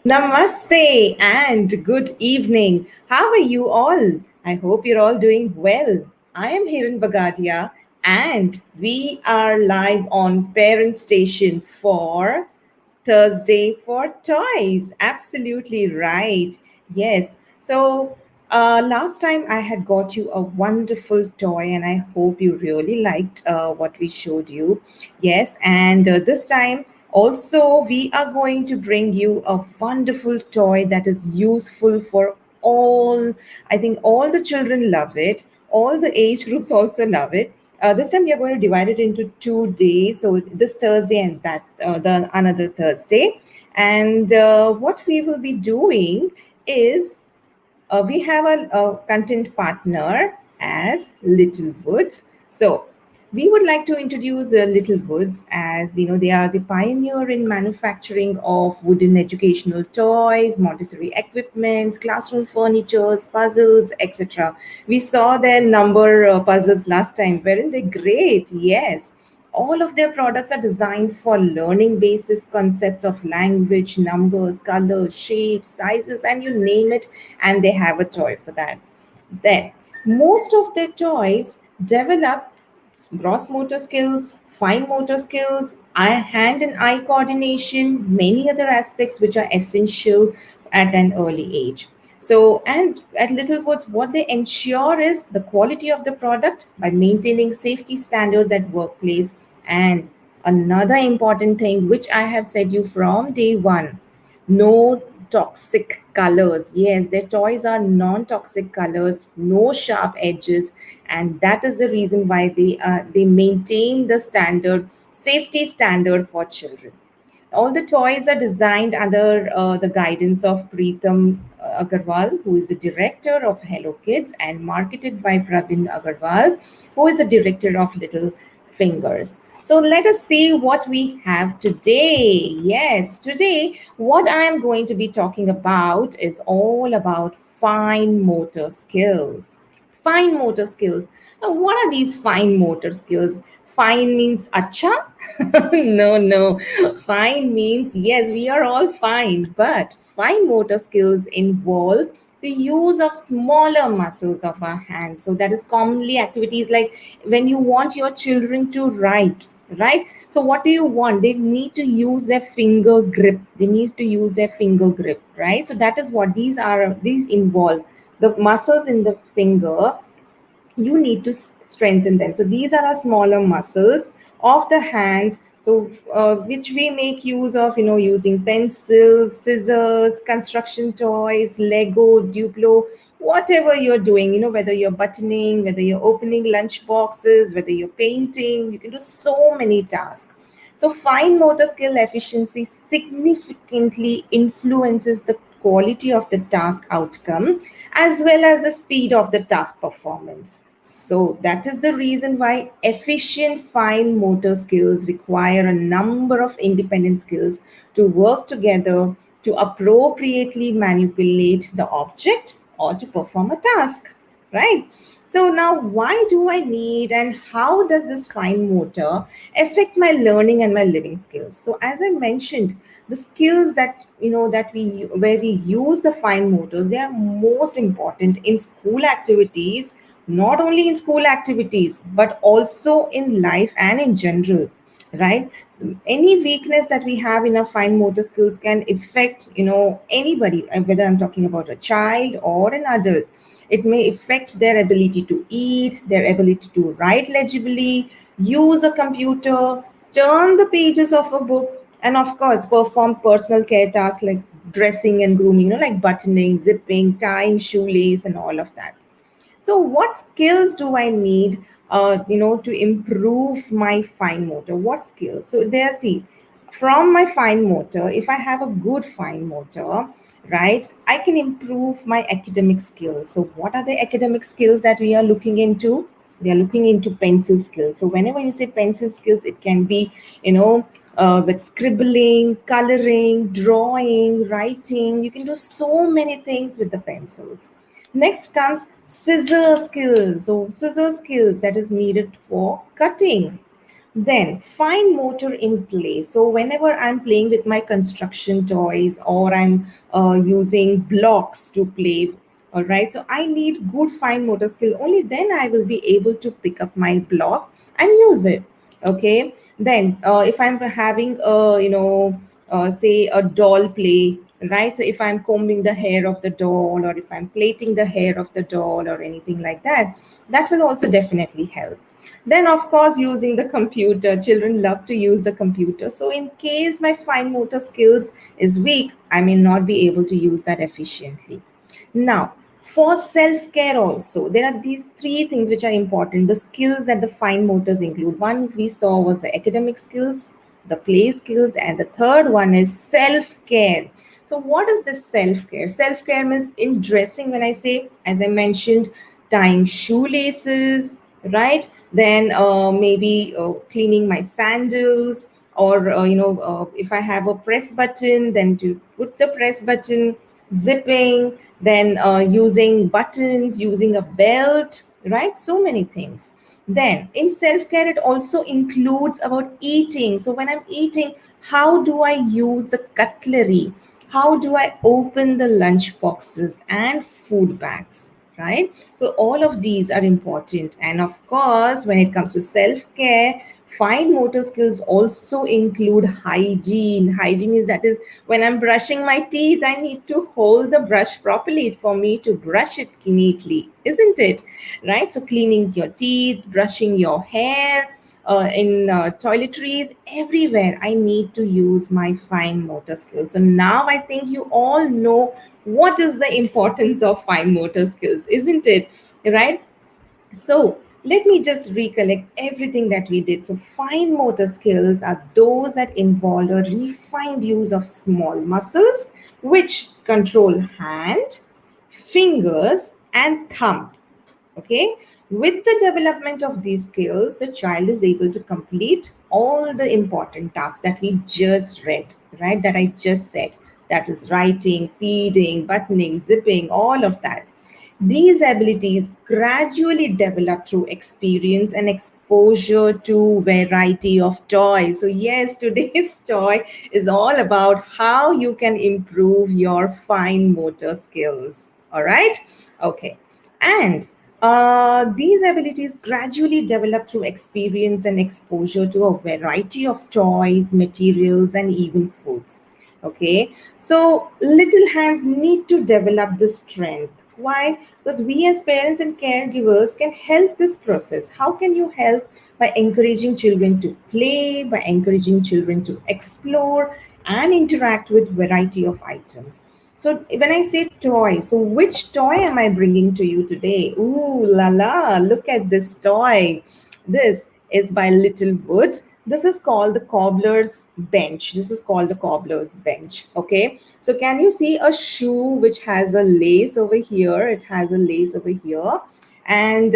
Namaste and good evening. How are you all? I hope you're all doing well. I am Hiran Bagadia and we are live on Parent Station for Thursday for Toys. Absolutely right. Yes. Last time I had got you a wonderful toy, and I hope you really liked what we showed you. Yes. And this time also, we are going to bring you a wonderful toy that is useful for all. I think all the children love it, all the age groups also love it. This time we are going to divide it into 2 days. So this Thursday and the another Thursday. And what we will be doing is we have a content partner as Little Woods. So we would like to introduce Little Woods as they are the pioneer in manufacturing of wooden educational toys, Montessori equipments, classroom furnitures, puzzles, etc. We saw their number puzzles last time. Weren't they great? Yes. All of their products are designed for learning basis concepts of language, numbers, colors, shapes, sizes, and you name it, and they have a toy for that. Then, most of their toys develop gross motor skills, fine motor skills, hand and eye coordination, many other aspects which are essential at an early age. So, and at Littlewoods, what they ensure is the quality of the product by maintaining safety standards at workplace. And another important thing, which I have said you from day one, no toxic colors. Yes, their toys are non-toxic colors, no sharp edges, and that is the reason why they maintain the standard safety standard for children. All the toys are designed under the guidance of Preetham Agarwal, who is the director of Hello Kids, and marketed by Pravin Agarwal, who is the director of Little Fingers. So let us see what we have today. Yes, today what I am going to be talking about is all about fine motor skills. Fine motor skills. Now, what are these fine motor skills? Fine means acha? No, no. Fine means yes, we are all fine, but fine motor skills involve the use of smaller muscles of our hands. So that is commonly activities like when you want your children to write, right? So what do you want? They need to use their finger grip. They need to use their finger grip, right? So that is what these are. These involve the muscles in the finger. You need to strengthen them. So these are our smaller muscles of the hands, so which we make use of, using pencils, scissors, construction toys, Lego, Duplo, whatever you're doing, whether you're buttoning, whether you're opening lunch boxes, whether you're painting, you can do so many tasks. So fine motor skill efficiency significantly influences the quality of the task outcome as well as the speed of the task performance. So that is the reason why efficient fine motor skills require a number of independent skills to work together to appropriately manipulate the object or to perform a task, right? So now why do I need and how does this fine motor affect my learning and my living skills? So as I mentioned, the skills that that we where we use the fine motors, they are most important in school activities, not only in school activities but also in life and in general, right? Any weakness that we have in our fine motor skills can affect anybody, whether I'm talking about a child or an adult. It may affect their ability to eat, their ability to write legibly, use a computer, turn the pages of a book, and of course perform personal care tasks like dressing and grooming, like buttoning, zipping, tying shoelace, and all of that. So, what skills do I need, to improve my fine motor? What skills? So, there, see, from my fine motor, if I have a good fine motor, right, I can improve my academic skills. So, what are the academic skills that we are looking into? We are looking into pencil skills. So, whenever you say pencil skills, it can be, with scribbling, coloring, drawing, writing. You can do so many things with the pencils. Next comes scissor skills. So scissor skills that is needed for cutting. Then fine motor in play. So whenever I'm playing with my construction toys, or I'm using blocks to play, all right. So I need good fine motor skill. Only then I will be able to pick up my block and use it. Okay. Then if I'm having a say a doll play, right? So if I'm combing the hair of the doll, or if I'm plaiting the hair of the doll, or anything like that, that will also definitely help. Then, of course, using the computer. Children love to use the computer. So, in case my fine motor skills is weak, I may not be able to use that efficiently. Now, for self care also, there are these three things which are important. The skills that the fine motors include. One we saw was the academic skills, the play skills, and the third one is self care. So, what is this self care? Self care means in dressing, when I say, as I mentioned, tying shoelaces, right? Then maybe cleaning my sandals, or if I have a press button, then to put the press button, zipping, then using buttons, using a belt, right? So many things. Then in self-care, it also includes about eating. So when I'm eating, how do I use the cutlery? How do I open the lunch boxes and food bags? Right? So all of these are important. And of course, when it comes to self-care, fine motor skills also include hygiene. Hygiene is, that is, when I'm brushing my teeth, I need to hold the brush properly for me to brush it neatly, isn't it? Right? So cleaning your teeth, brushing your hair, in toiletries, everywhere, I need to use my fine motor skills. So now I think you all know what is the importance of fine motor skills, isn't it? Right? So let me just recollect everything that we did. So fine motor skills are those that involve a refined use of small muscles which control hand, fingers, and thumb. Okay. With the development of these skills, the child is able to complete all the important tasks that we just read, right? That I just said. That is writing, feeding, buttoning, zipping, all of that. These abilities gradually develop through experience and exposure to variety of toys. So yes, today's toy is all about how you can improve your fine motor skills. All right? Okay. And these abilities gradually develop through experience and exposure to a variety of toys, materials, and even foods. Okay, so little hands need to develop this strength. Why? Because we as parents and caregivers can help this process. How can you help? By encouraging children to play, by encouraging children to explore and interact with variety of items. So when I say toy, so which toy am I bringing to you today? Ooh la la, look at this toy. This is by Little Woods. This is called the cobbler's bench. This is called the cobbler's bench. Okay. So can you see a shoe which has a lace over here? It has a lace over here. And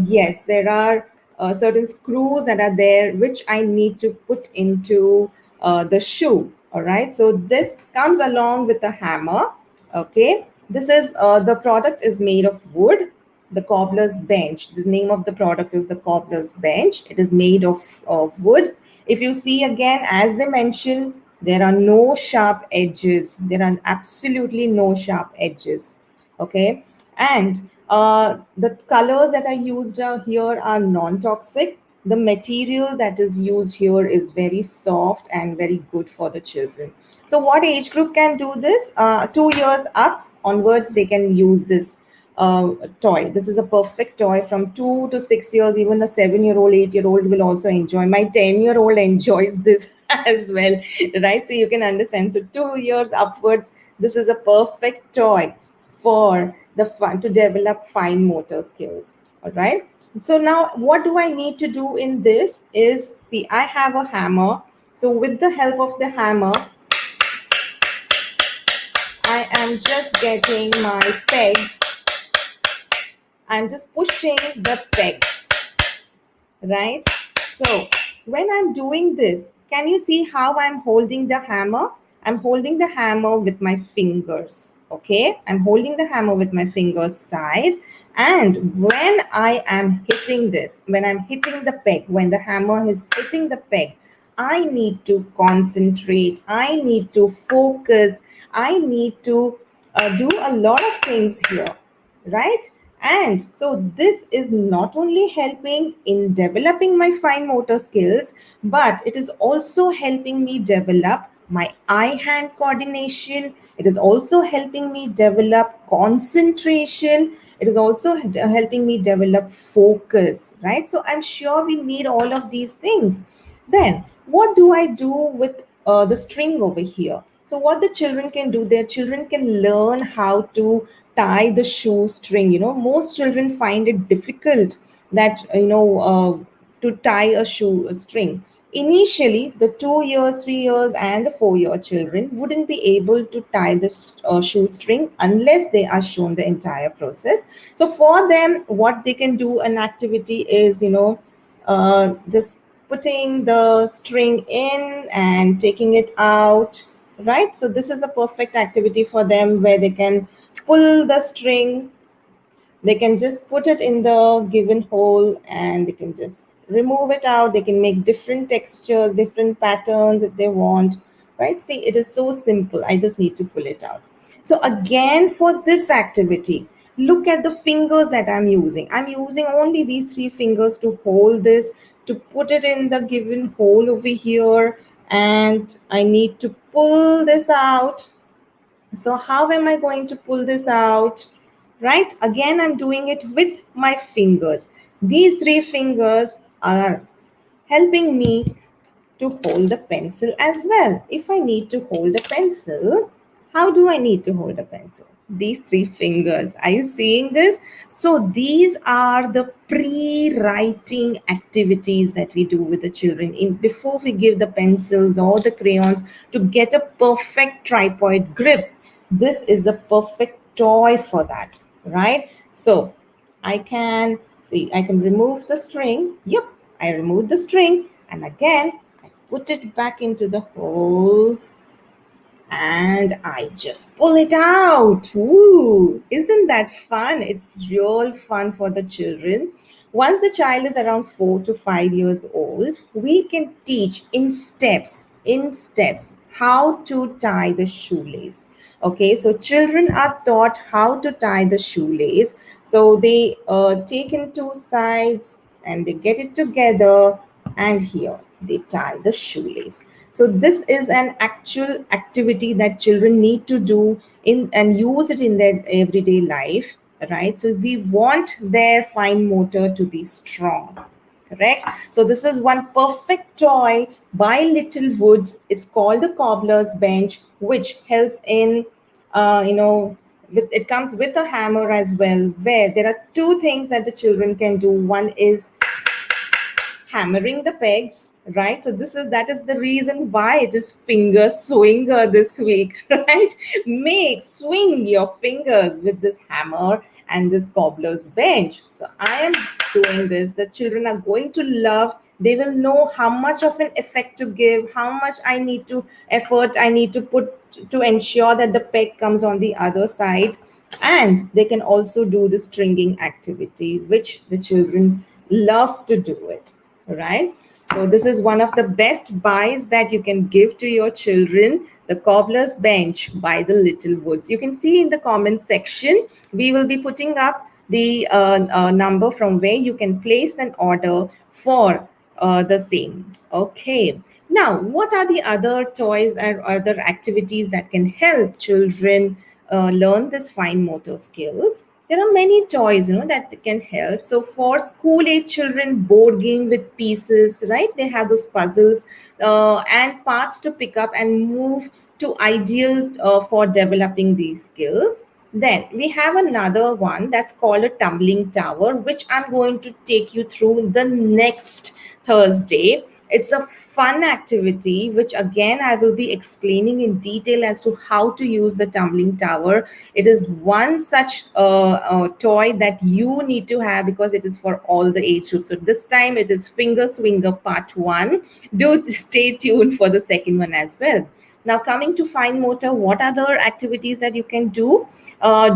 yes, there are certain screws that are there which I need to put into the shoe. All right. So this comes along with a hammer. Okay. This is the product is made of wood, the cobbler's bench. The name of the product is the cobbler's bench. It is made of wood. If you see again, as they mentioned, there are no sharp edges. There are absolutely no sharp edges. Okay. And the colors that are used here are non-toxic. The material that is used here is very soft and very good for the children. So what age group can do this? 2 years up onwards, they can use this toy. This is a perfect toy from 2 to 6 years. Even a 7-year-old, 8-year-old will also enjoy. My 10-year-old enjoys this as well, right? So you can understand. So 2 years upwards, this is a perfect toy for the fun to develop fine motor skills. All right. So now what do I need to do in this is, see, I have a hammer. So with the help of the hammer, I am just getting my peg. I'm just pushing the pegs, right? So when I'm doing this, can you see how I'm holding the hammer? I'm holding the hammer with my fingers, okay? I'm holding the hammer with my fingers tied, And when I am hitting this, when I'm hitting the peg, when the hammer is hitting the peg, I need to concentrate, I need to focus, I need to do a lot of things here, right? And so this is not only helping in developing my fine motor skills, but it is also helping me develop my eye hand coordination. It is also helping me develop concentration. It is also helping me develop focus, right? So I'm sure we need all of these things. Then what do I do with the string over here? So what the children can do, their children can learn how to tie the shoestring. Most children find it difficult that to tie a string. Initially, the 2 years, 3 years, and the 4 year children wouldn't be able to tie the shoestring unless they are shown the entire process. So for them, what they can do an activity is, just putting the string in and taking it out, right? So this is a perfect activity for them where they can pull the string, they can just put it in the given hole and they can just remove it out. They can make different textures, different patterns if they want, right? See, it is so simple. I just need to pull it out. So again, for this activity, look at the fingers that I'm using. I'm using only these 3 fingers to hold this, to put it in the given hole over here, and I need to pull this out. So how am I going to pull this out? Right? Again, I'm doing it with my fingers. These 3 fingers are helping me to hold the pencil as well. If I need to hold a pencil, how do I need to hold a pencil? These 3 fingers. Are you seeing this? So these are the pre-writing activities that we do with the children before we give the pencils or the crayons to get a perfect tripod grip. This is a perfect toy for that, right? So I can see, I can remove the string. Yep, I removed the string, and again I put it back into the hole and I just pull it out. Ooh, isn't that fun? It's real fun for the children. Once the child is around 4 to 5 years old, we can teach in steps, how to tie the shoelace. Okay, so children are taught how to tie the shoelace. So they take in 2 sides and they get it together, and here they tie the shoelace. So this is an actual activity that children need to do in and use it in their everyday life, right? So we want their fine motor to be strong. Correct. So this is one perfect toy by Little Woods. It's called the Cobbler's Bench, which helps in, it comes with a hammer as well, where there are 2 things that the children can do. One is hammering the pegs, right? So that is the reason why it is finger swinger this week, right? Swing your fingers with this hammer and this cobbler's bench. So I am doing this. The children are going to love. They will know how much of an effect to give, how much effort I need to put to ensure that the peg comes on the other side. And they can also do the stringing activity, which the children love to do it, right? So this is one of the best buys that you can give to your children, the Cobbler's Bench by the Little Woods. You can see in the comment section, we will be putting up the number from where you can place an order for the same. Okay. Now, what are the other toys and other activities that can help children learn this fine motor skills? There are many toys, that can help. So for school age children, board game with pieces, right? They have those puzzles and parts to pick up and move to ideal for developing these skills. Then we have another one that's called a tumbling tower, which I'm going to take you through the next Thursday. It's a fun activity, which again I will be explaining in detail as to how to use the tumbling tower. It is one such toy that you need to have because it is for all the age groups. So this time it is Finger Swinger Part 1. Do stay tuned for the second one as well. Now, coming to fine motor, what other activities that you can do?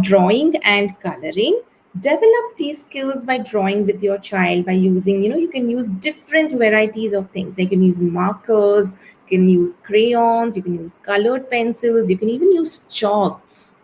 Drawing and coloring. Develop these skills by drawing with your child, by using, you can use different varieties of things. Like you can use markers, you can use crayons, you can use colored pencils, you can even use chalk.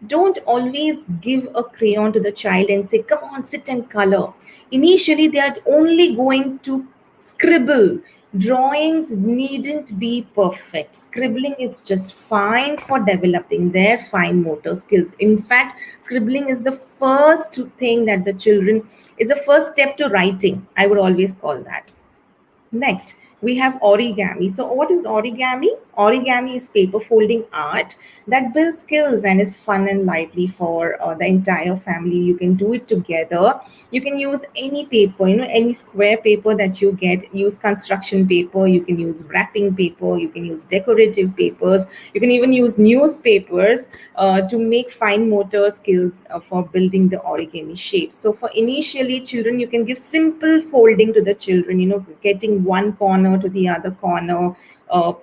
Don't always give a crayon to the child and say, come on, sit and color. Initially, they are only going to scribble. Drawings needn't be perfect. Scribbling is just fine for developing their fine motor skills. In fact, scribbling is the first thing that the children is the first step to writing. I would always call that. Next, we have origami. So, what is origami? Origami is paper folding art that builds skills and is fun and lively for the entire family. You can do it together. You can use any paper, any square paper that you get. Use construction paper. You can use wrapping paper. You can use decorative papers. You can even use newspapers to make fine motor skills for building the origami shapes. So for initially children, you can give simple folding to the children, getting one corner to the other corner,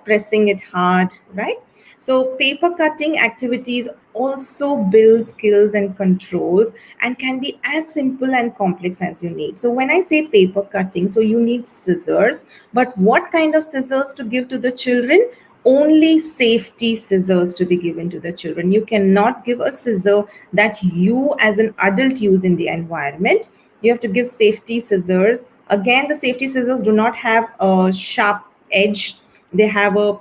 pressing it hard, right? So paper cutting activities also build skills and controls and can be as simple and complex as you need. So when I say paper cutting, so you need scissors, but what kind of scissors to give to the children? Only safety scissors to be given to the children. You cannot give a scissor that you as an adult use in the environment. You have to give safety scissors. Again, the safety scissors do not have a sharp edge. They have a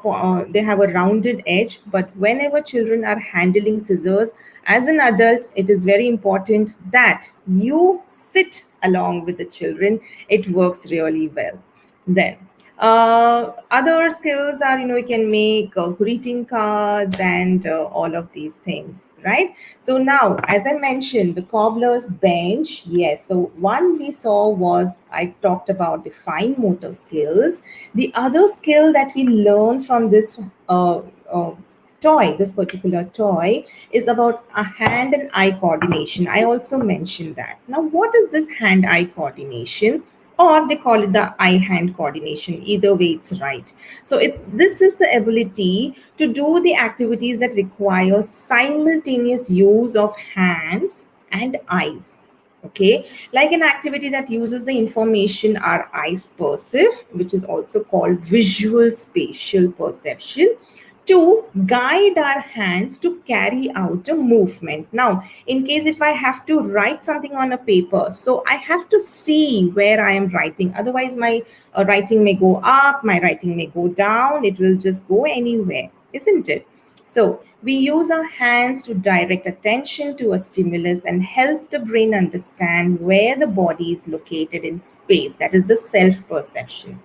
rounded edge. But whenever children are handling scissors, as an adult, it is very important that you sit along with the children. It works really well. Then other skills are, you can make greeting cards and all of these things, right? So now, as I mentioned, the cobbler's bench, yes. So one we saw was, I talked about the fine motor skills. The other skill that we learn from this toy, this particular toy, is about a hand and eye coordination. I also mentioned that. Now, what is this hand eye coordination? Or they call it the eye hand coordination. Either way, it's right. So this is the ability to do the activities that require simultaneous use of hands and eyes. Okay, like an activity that uses the information our eyes perceive, which is also called visual spatial perception, to guide our hands to carry out a movement. Now, in case if I have to write something on a paper, so I have to see where I am writing. Otherwise, my writing may go up, my writing may go down, it will just go anywhere, isn't it? So, we use our hands to direct attention to a stimulus and help the brain understand where the body is located in space. That is the self perception.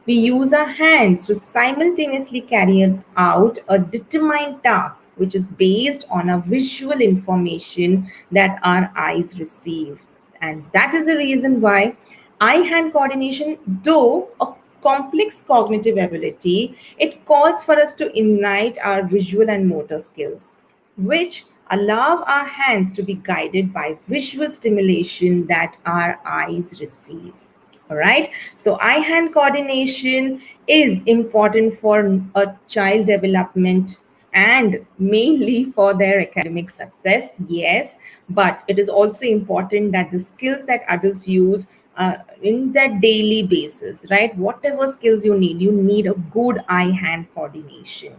We use our hands to simultaneously carry out a determined task, which is based on a visual information that our eyes receive. And that is the reason why eye hand coordination, though a complex cognitive ability, it calls for us to ignite our visual and motor skills, which allow our hands to be guided by visual stimulation that our eyes receive. All right. So eye hand coordination is important for a child development and mainly for their academic success. Yes. But it is also important that the skills that adults use in their daily basis, right? Whatever skills you need a good eye hand coordination.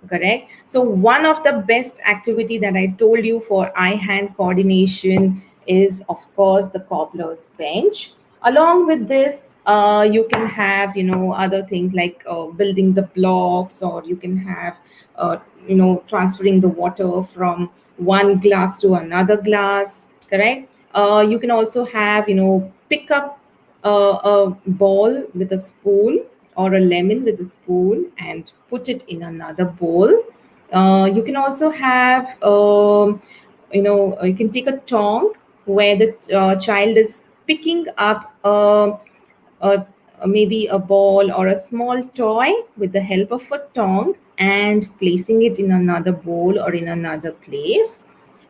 Correct. So one of the best activity that I told you for eye hand coordination is, of course, the cobbler's bench. Along with this, you can have, other things like building the blocks, or you can have, transferring the water from one glass to another glass. Correct. You can also have, pick up a ball with a spoon, or a lemon with a spoon, and put it in another bowl. You can also have, you can take a tongue where the child is picking up a, maybe a ball or a small toy with the help of a tongue and placing it in another bowl or in another place,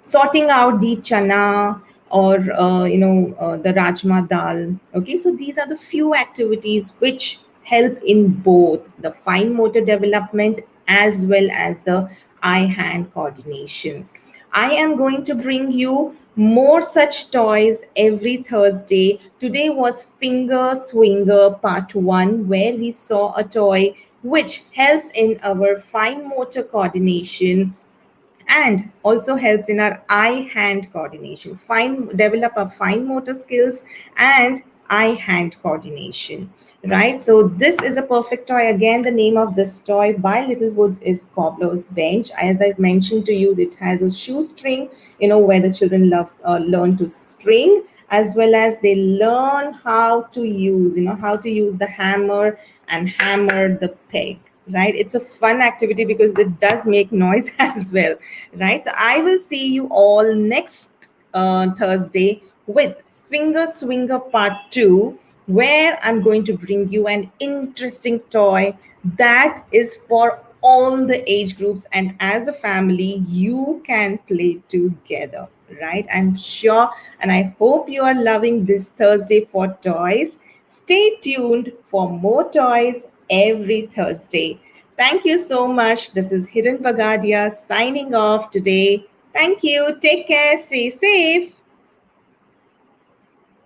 sorting out the chana or the rajma dal. Okay, so these are the few activities which help in both the fine motor development as well as the eye hand coordination. I am going to bring you More such toys every Thursday. Today was Finger Swinger Part 1, where we saw a toy which helps in our fine motor coordination and also helps in our eye hand coordination, fine develop our fine motor skills and eye hand coordination, right? So this is a perfect toy. Again, the name of this toy by Little Woods is Cobbler's Bench. As I mentioned to you, it has a shoestring, where the children love learn to string, as well as they learn how to use, how to use the hammer and hammer the peg, right? It's a fun activity because it does make noise as well, right? So I will see you all next Thursday with Finger Swinger Part 2, where I'm going to bring you an interesting toy that is for all the age groups, and as a family you can play together, right? I'm sure, and I hope you are loving this Thursday for toys. Stay tuned for more toys every Thursday. Thank you so much. This is Hiran Bagadia signing off today. Thank you. Take care. Stay safe.